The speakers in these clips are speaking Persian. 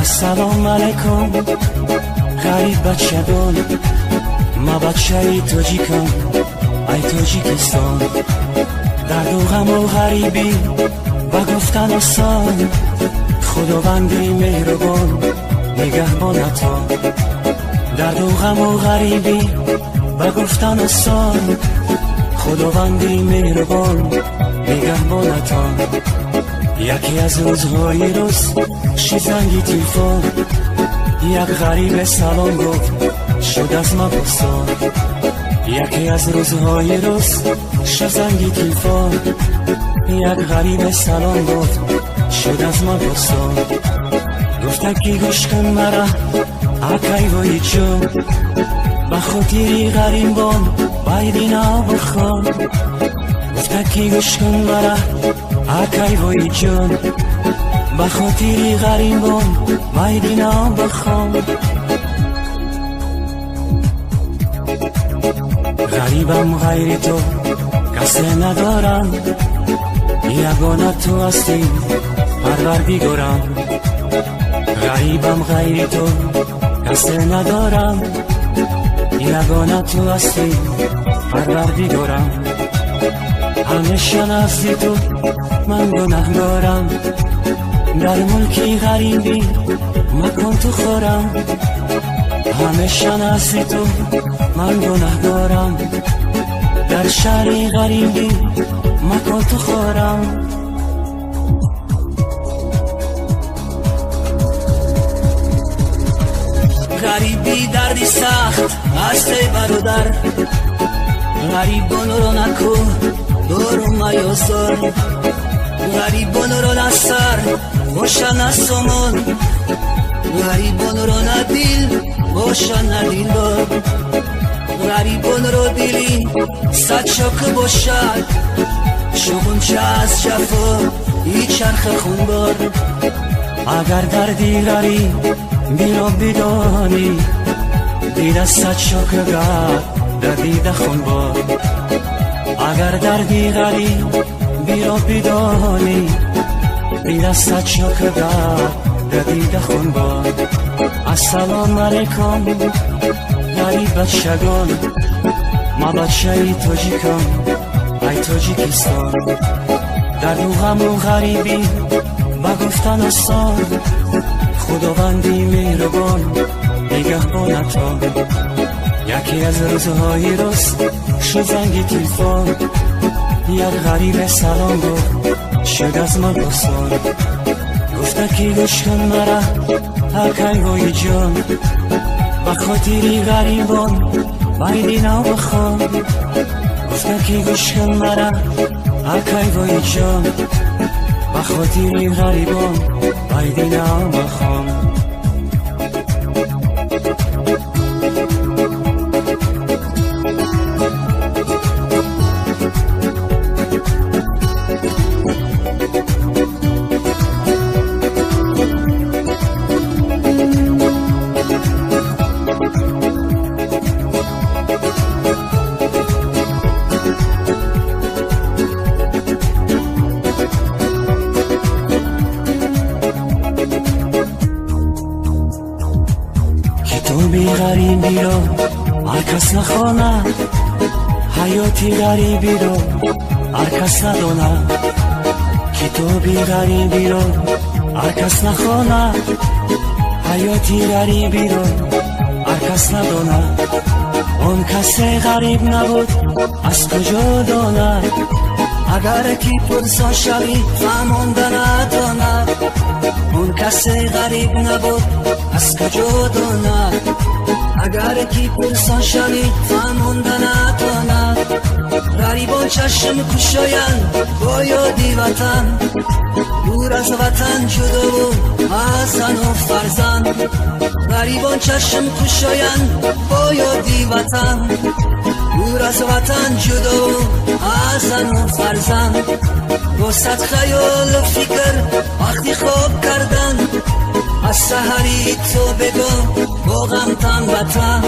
السلام علیکم غریب بچگان، ما بچه تاجیکم ای تاجیکستان. درد و غم و غریبی و گفتن آسان، خداوندی مهربان نگهبانتان. درد و غم و غریبی و گفتن آسان، خداوندی مهربان نگهبانتان. یکی از روزهای روز شی زنگی تلفن، یک غریب سلام گفت شد از ما پرسان. یکی از روزهای روز شی زنگی تلفن، یک غریب سلام گفت شد از ما پرسان. گفت که گوش کن مرا اکی وای جون، به خاطری غریبان بایدینا بخوان. گفت که گوش کن مرا اکی وای جون، به خاطری غریبان بایدینا بخوان. غریبم غیر تو کسی ندارم، یگانه تو هستی پروردگارم. غریبم غیر تو کسی ندارم، یگانه تو هستی پروردگارم. همیشه نزد تو من گناهکارم، در ملکی غریبی مکن تو خورم. همیشه نزد تو من گناهکارم، در شهری غریبی مکن تو خورم. غریبی دردی سخت است ای برادر، غریبان رو نکو دور میازار. غریبان رو نسر باشن از سامان، غریبان رو ندیل باشن ندیل دار. غریبان رو دیلی صد شاک باشد، شغل چه از جفا ای چرخ خونبار. اگر دردی غریب بیرا بدانی، دیده صد شاک گرد در دیده خونبار. اگر دردی غریب بیرا بدانی، دیده صد شاک گرد در دیده خونبار. السلام علیکم غریب بچگان، ما بچه تاجیکم ای تاجیکستان. درد و غم و غریبی و گفتن آسان، خداوندی مهربان نگهبانتان. یکی از روزهای روز شد زنگی تلفن، یک غریب سلام گفت شد از من پرسان. گفت که گوش کن مرا اکی وای جان، به خاطری غریبان بایدینا بخوان. گفت که گوش کن مرا اکی وای جان، به خاطری غریبان بایدینا بخوان. کتابی غریبی رو هر کس نخواند، حیاتی غریبی رو هر کس نداند. کتابی غریبی رو هر کس نخواند، حیاتی غریبی رو هر کس نداند. اون کسی غریب نبود از کجا داند، اگر کی پرسان شوی فهمانده نداند. اون کسی غریب نبود از کجا داند، اگر کی پرسان شوی فهمانده نداند. غریبان چشم کشایند با یادی وطن، دور از وطن جدا و از زن و فرزند. غریبان چشم کشایند با یادی وطن، دور از وطن جدا و از زن و فرزند. با صد خیال و فکر وقتی خواب کردن، از سحری تو بگو با غم تن به تن.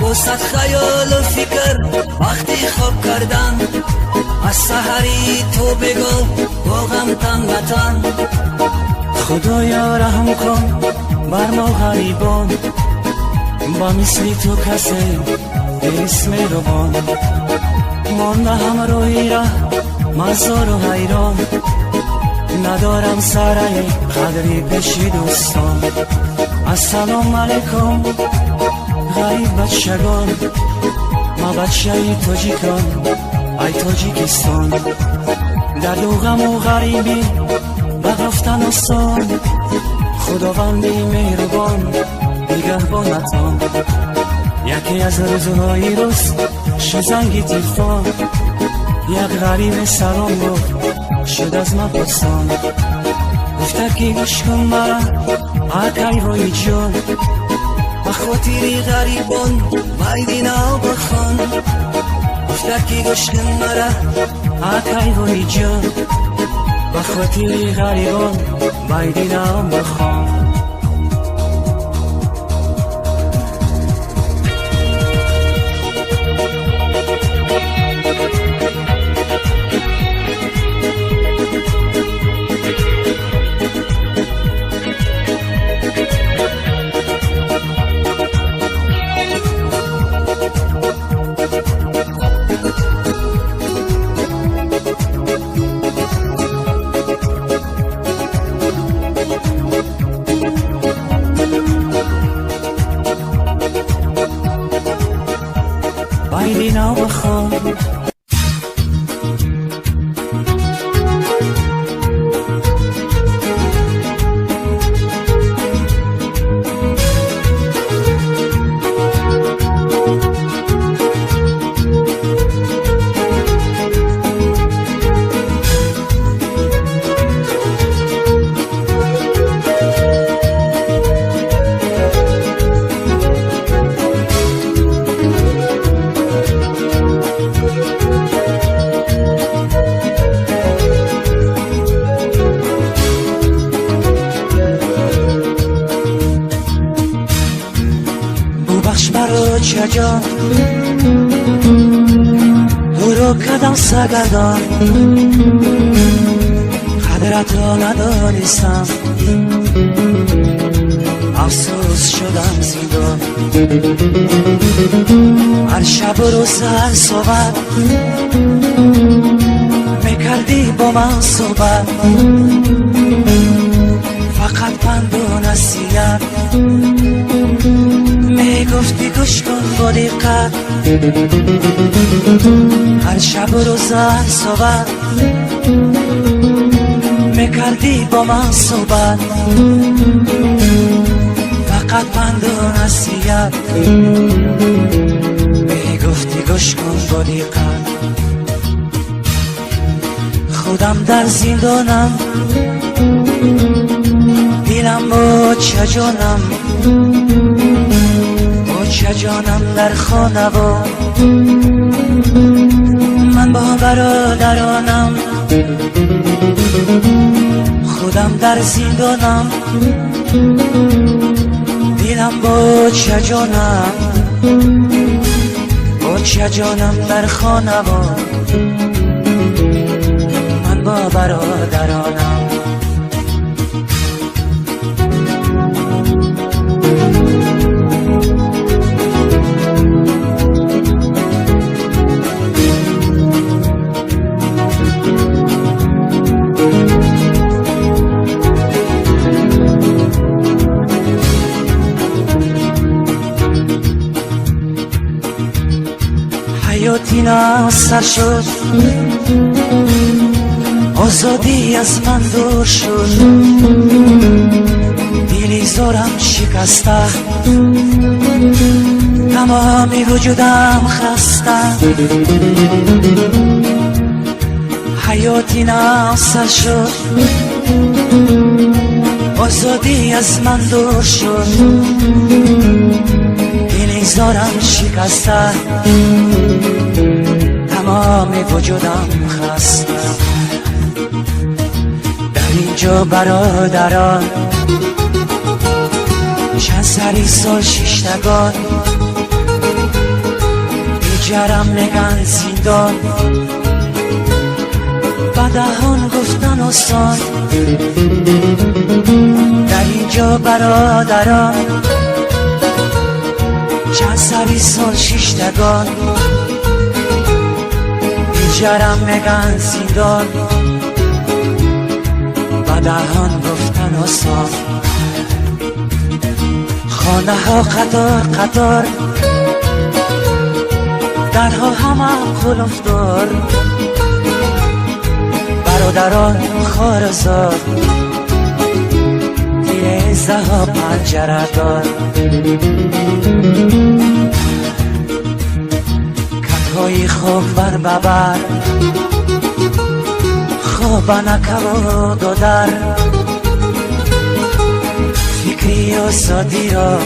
با صد خیال و فکر وقتی خواب کردن، از سحری تو بگو با غم تن به تن. خدایا رحم کن بر ما غریبان با مثل تو کسی اسم روان مانده همراهی را مزار و حیران ندارم سره قدری پیش دوستان السلام علیکم غریب بچگان ما بچه تاجیکان ای تاجیکستان در دو غم و غریبی بگفتن آسان خداوندی مهربان نگهبانتان یکی از روزهای روز شزنگی تلفن یک غریب سلام گفت شد از ما پرسان گفته که گوش کن مرا اکی روی جان بخاطری غریبان میدینا بخوان گفته که گوش کن مرا اکی روی جان بخاطری غریبان میدینا بخوان میدینا بخوان چجان تو رو کدام سگردان قدرت را ندانستم افسوس شدم زندان هر شب و روز هر صبح میکردی با من صحبت فقط پند و نصیحت میگفتی گوش کن با دقت هر شب و روز هر صبح میکردی با من صحبت فقط پند و نصیحت میگفتی گوش کن با دقت خودم در زندانم دیلم با چجانم جانم در خانوان من با برادرانم خودم در زندانم دیلم با چجانم در خانوان من با برادرانم حیاتی ناصر شد آزادی از من دور شد دلی زارم شکسته تمامی وجودم خسته حیاتی ناصر شد آزادی از من دور شد دلی زارم شکسته تمام وجودم خسته در اینجا برادران چند سری سال ششتگان بیجرم نگن زندان بدهان گفتن آسان در اینجا کجا برادران چند سری سال شیشتگان بیجرم نگن زندان و دهان گفتن آسان خانه ها قطار قطار درها همه قلف دار برادران خارزار تیرزه ها پنجره دار کتهای خواب بر ببر خواب نکباد و در فکری و سادی را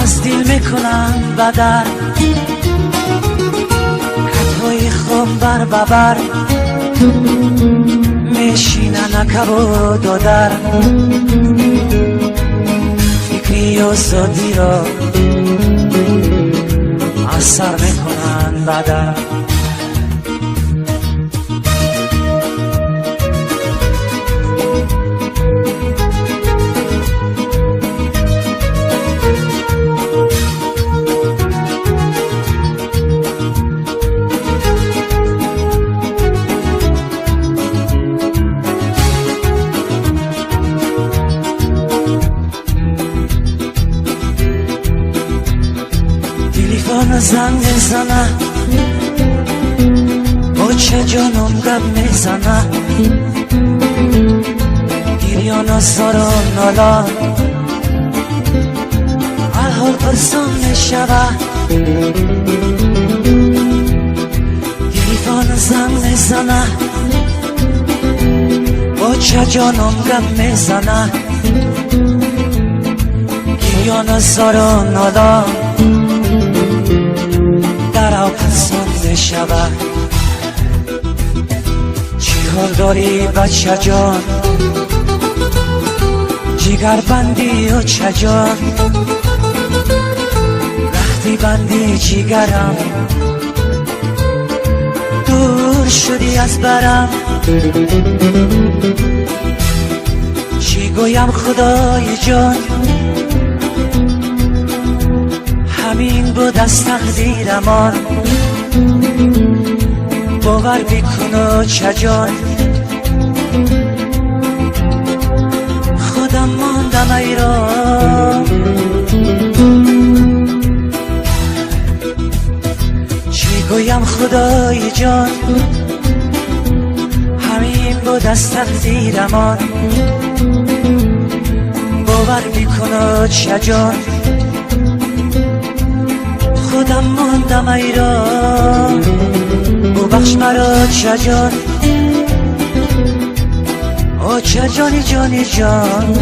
از دل میکنن بدر کتهای خواب بر ببر میشینن کباد و در فکری و سادی را از سر میکنن بدر تلفن زنگ میزنه بچه جانم گپ میزنه گریان و زار و نالا الحال پرسان میشوه تلفن زنگ میزنه بچه جانم گپ میزنه گریان و زار و نالا در پرسان میشوه چی حال داری بچه جان جگر بندی و چه جان وقتی بندی جگرم دور شدی از برم چی گویم خدای جان همین بود از تقدیرمان باور بکن و چه جان خودم ماندم ایران چی گویم خدای جان همین بود از تقدیرمان باور بکن و چه جان خودم ماندم ایران ببخش مرا چه جان او چه جانی جانی جان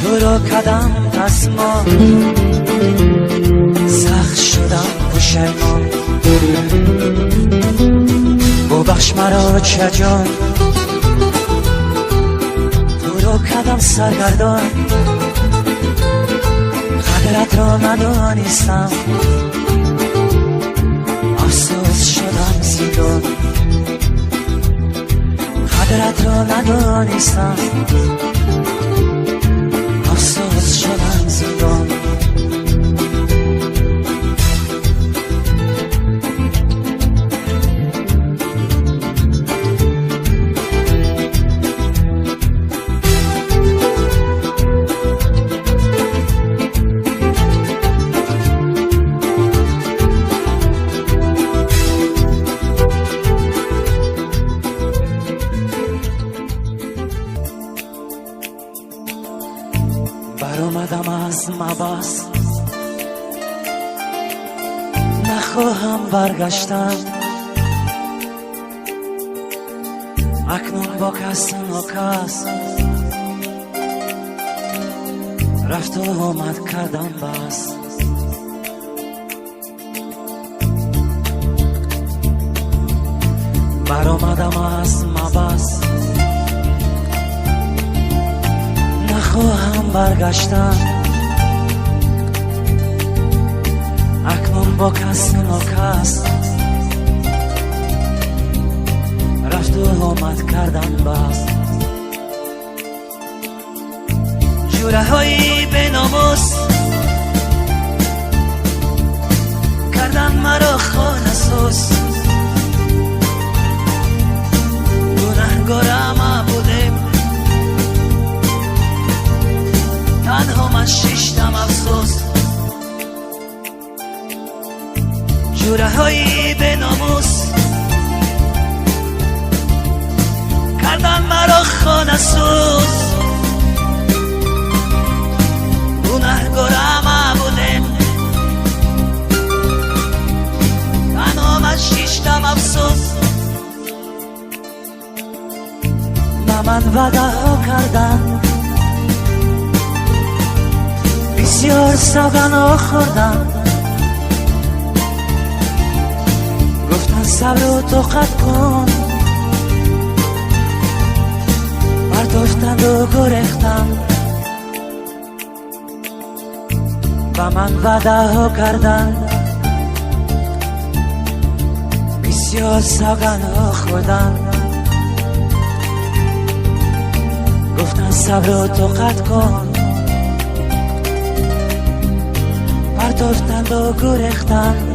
تو را کدم از ما سخت شدم پشیمان ببخش مرا چه جان تو را کدم سرگردان قدرت را ندانستم افسوس شدم زندان قدرت را ندانستم افسوس شدم زندان برآمدم از مبس نخواهم برگشتن اکنون با کس ناکس رفت و آمد کردم بس برآمدم از مبس نخواهم برگشتن اکنون با کس ناکس رفت و تهمت کردن بس. جوره های به ناموس کردن مرا خانه سوز. گناهکارم بودم، تنها من شیشتم افسوس. جوره های به ناموس کردن مرا خانه سوز. گناهکارم بودم، تنها من شیشتم افسوس. با من وعده ها کردن، بسیار سوگن ها خوردن، گفتن صبر و طاقت کن، برداشتند و گریختند. با من وعده ها کردن، بسیار سوگن ها خوردن، گفتن صبر و طاقت کن، برداشتند و گریختند.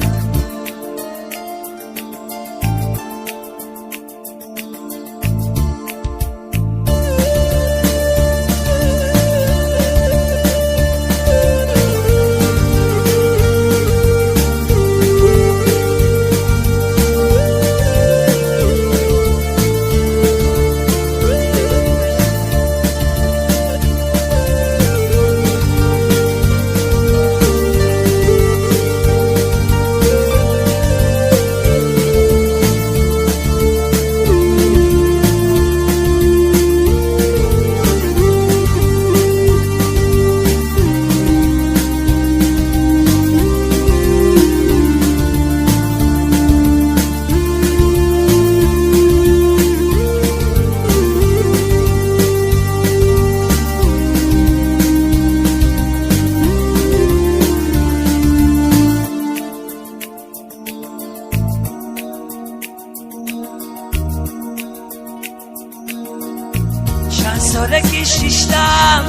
ساله که شیشتم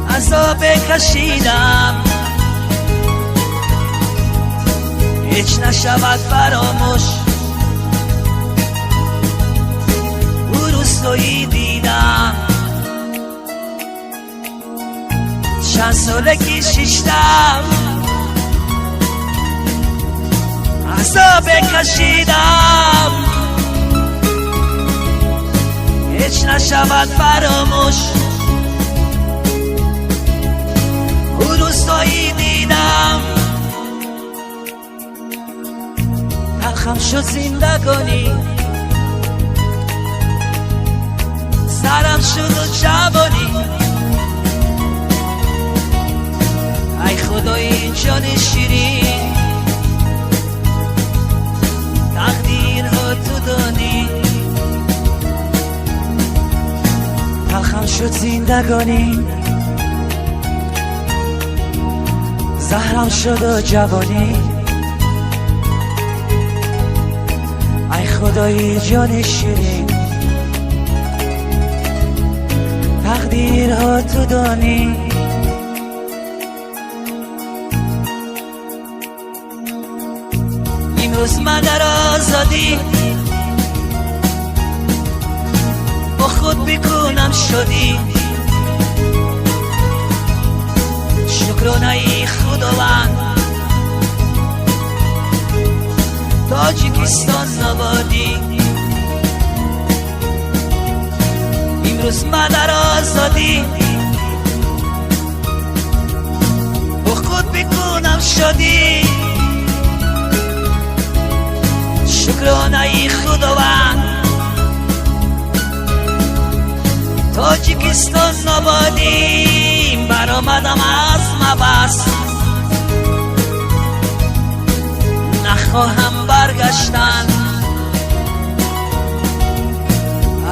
عذاب کشیدم، هیچ نشود فراموش. او روستایی دیدم، چند ساله که شیشتم عذاب کشیدم، هیچ نشود فراموش. او روستایی دیدم، تلخم شد زندگانی، سرم شد و جوانی. ای خدای جان شیرین، تقدیرها تو دانی. تلخم شد زندگانی، زهرم شد و جوانی. ای خدای جان شیرین، تقدیرها تو دانی. امروز من در آزادی با خود بکنم شدی. شکرانه خداوند، تاجیکستان نبادی. امروز من در آزادی با خود بکنم شدی. شکرانه خداوند، تاجیکستان نبادیم. برآمدم از مبس، نخواهم برگشتن.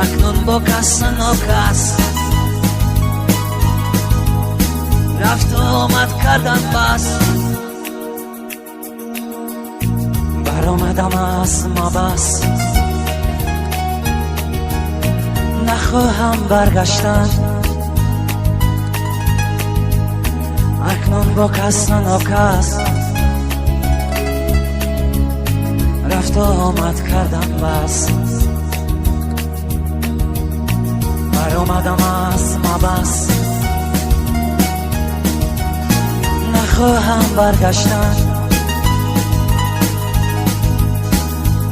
اکنون با کس ناکس رفت و آمد کردن بس. برآمد آمدم از ما بس، نخواهم برگشتن. اکنون با کس ناکس رفت و آمد کردم بس. بر آمدم از ما بس، نخواهم برگشتن.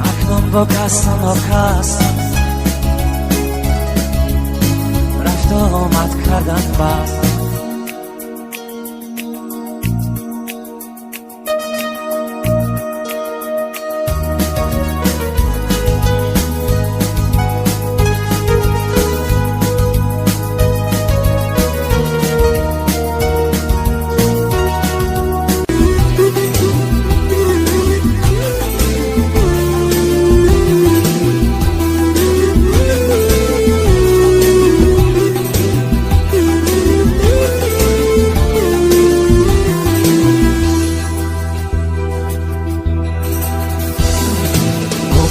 اکنون با کس ناکس رفت و آمد کردن بس.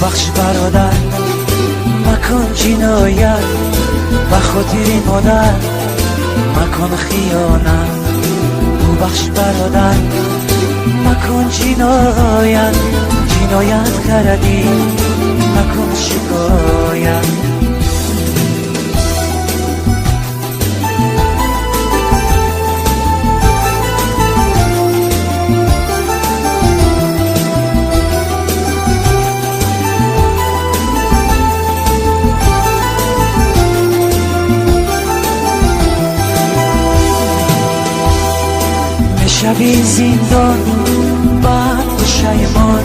بخش برادر مکن جنایت، و خاطر مادر مکن خیانت. بخش برادر مکن جنایت، جنایت کردی مکن شکایت. شبی زندان بعد پشیمان،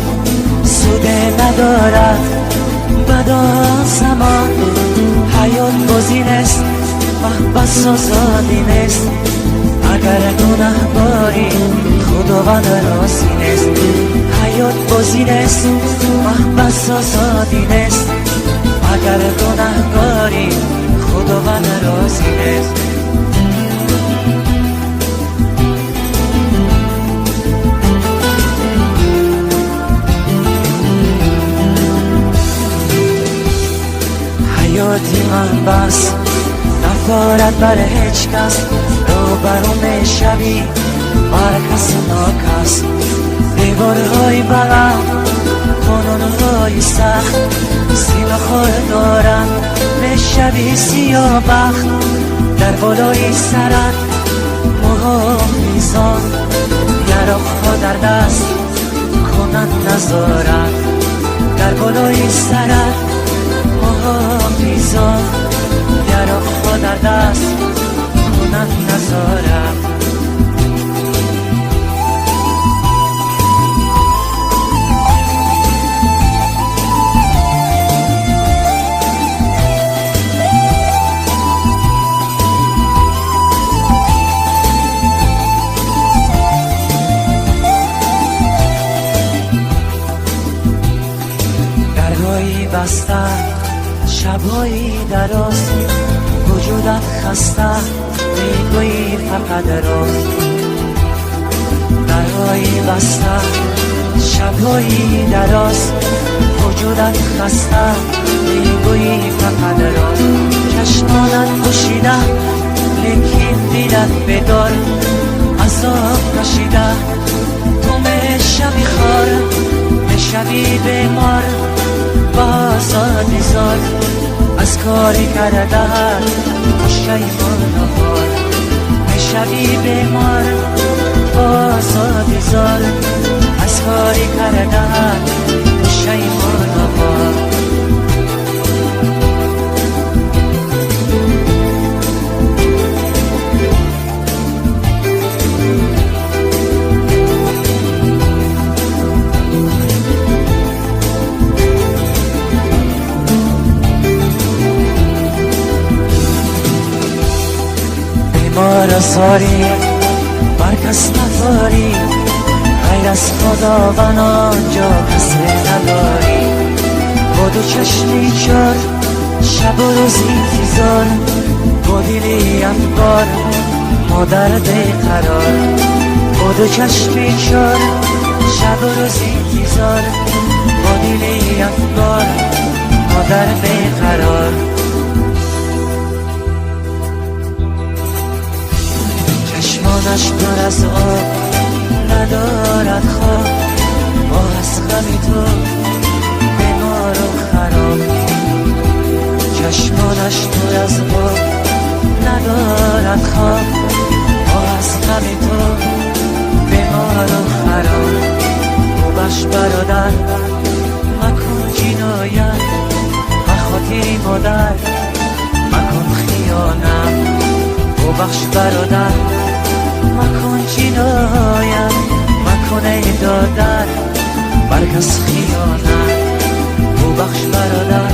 سوده ندارد بدا زمان. حیات بازی نیست محبس آزادی نیست، اگر گناه باری خداوند راضی نیست. حیات بازی نیست محبس آزادی نیست، اگر گناه باری خداوند راضی نیست. حیاتی من بس نفارد بر هیچ کس، رو برون شبی بر کس ناکس. دیوارهای بلند قانونهای سخت، سینه خور دارن به شبی سیاه بخت. در بالای سرت محافظان، یراقها در دست کنند نظارت. در بالای سرت محافظان، یراقها در دست کنند نظارت. درهایی بسته شبایی دراز، وجودت خسته میگویی فقط راز. درهایی بسته شبایی دراز، وجودت خسته میگویی فقط راز. چشمانت پوشیده لیکن دیدت بدار، عذاب کشیده تو میشوی خار، میشوی بیمار آزادی زاد. از کاری کردن پشیمان نهار، میشوی بیمار آزادی زاد. از کاری کردن پشیمان نهار. بیمار ساری بر کس نداری، غیر از خداوند آنجا کسی نداری. با دو چشمی چار شب و روز انتظار، با دلی افکار مادر بیقرار. با دو چشمی چار شب و روز انتظار، با دلی افگار مادر بیقرار. چشمانش پر از آب ندارد خواب، آه از غم تو بیمار و خراب. چشمانش پر از آب ندارد خواب، آه از غم تو بیمار و خراب. ببخش برادر مکن جنایت، بخاطر مادر مکن خیانت. ببخش برادر مکن جنایت، مکن ای دادر برکس خیانت. ببخش برادر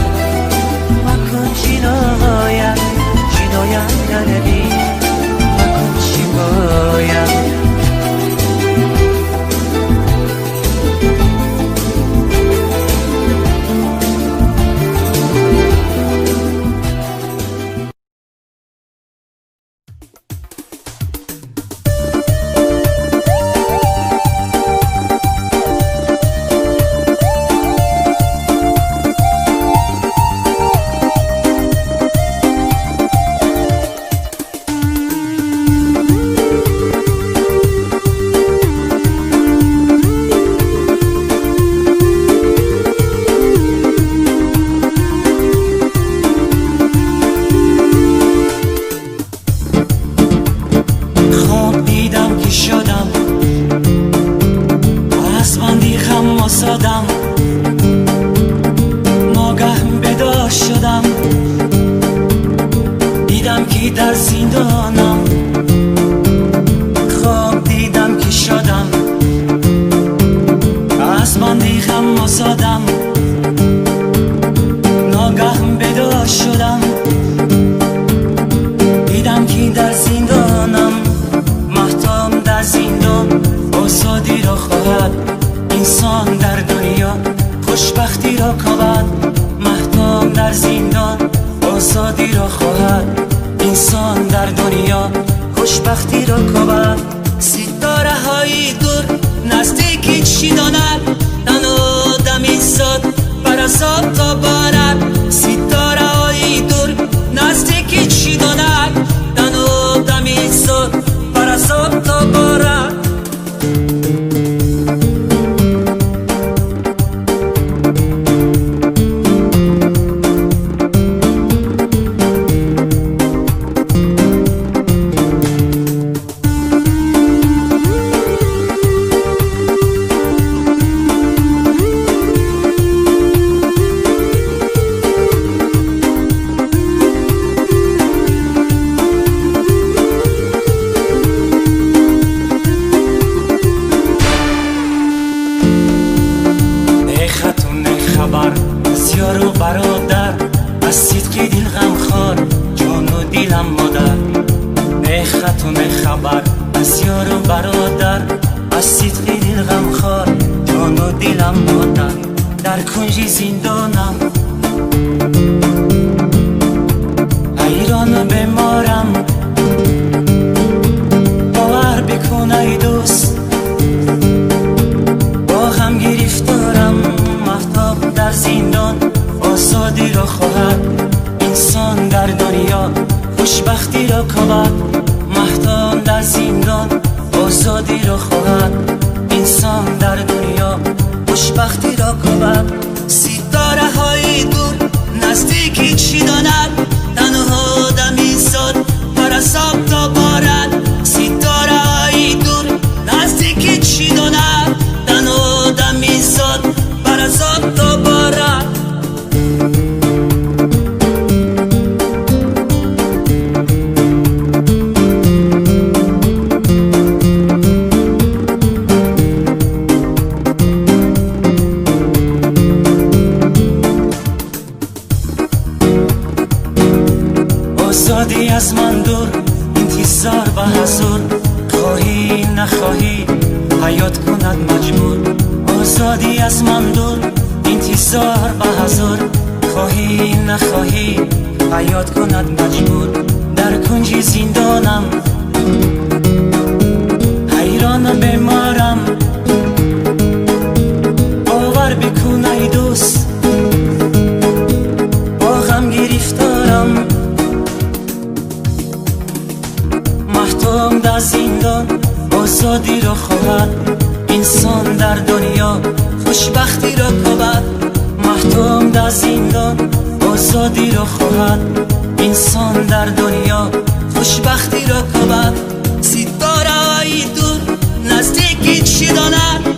مکن جنایت، جنایت نروی مکن شکایت. ناگه بیدار شدم، دیدم که در زندانم. خواب دیدم که شدم، از بندی غم آزادم. ناگه بیدار شدم، دیدم که در زندانم. مهتاب در زندان آزادی را خواهد، انسان در دنیا خوشبختی را کاود. مهتاب در زندان آزادی را خواهد، انسان در دنیا خوشبختی را کاود. ستاره های دور نزدیکی چی داند، تن آدم ایستاد بر عذاب تا بارد. ستاره های دور نزدیکی چی داند، تن آدم ایستاد بر عذاب تا بارد. یار و برادر از صدق دل غمخوار، جان و دلم مادر. نه خط و نه خبر از یار و برادر، از صدق دل غمخوار، جان و دلم مادر. در کنج زندانم حیران و بیمارم، باور بکن ای دوست با هم گرفتارم. مهتاب در زندان آزادی را خواهد، انسان در دنیا خوشبختی را کاود. مهتاب در زندان آزادی را خواهد، انسان در دنیا خوشبختی را کاود. ستاره های دور نزدیکی چی داند، تنها آدم ایستاد بر عذاب تا بارد. ستاره های دور نزدیکی چی داند، تنها آدم ایستاد بر عذاب تا بارد. آزادی از من دور، انتظار به حضور، خواهی نخواهی حیات کند مجبور. آزادی از من دور، انتظار به حضور، خواهی نخواهی حیات کند مجبور. در کنج زندانم حیران بیمارم، باور بکن ای دوست آزادی رو خواهد انسان در دنیا، خوشبختی رو کبد محتوم در زندان. آزادی رو خواهد انسان در دنیا، خوشبختی رو کبد ستاره های دور نزدیکی چی داند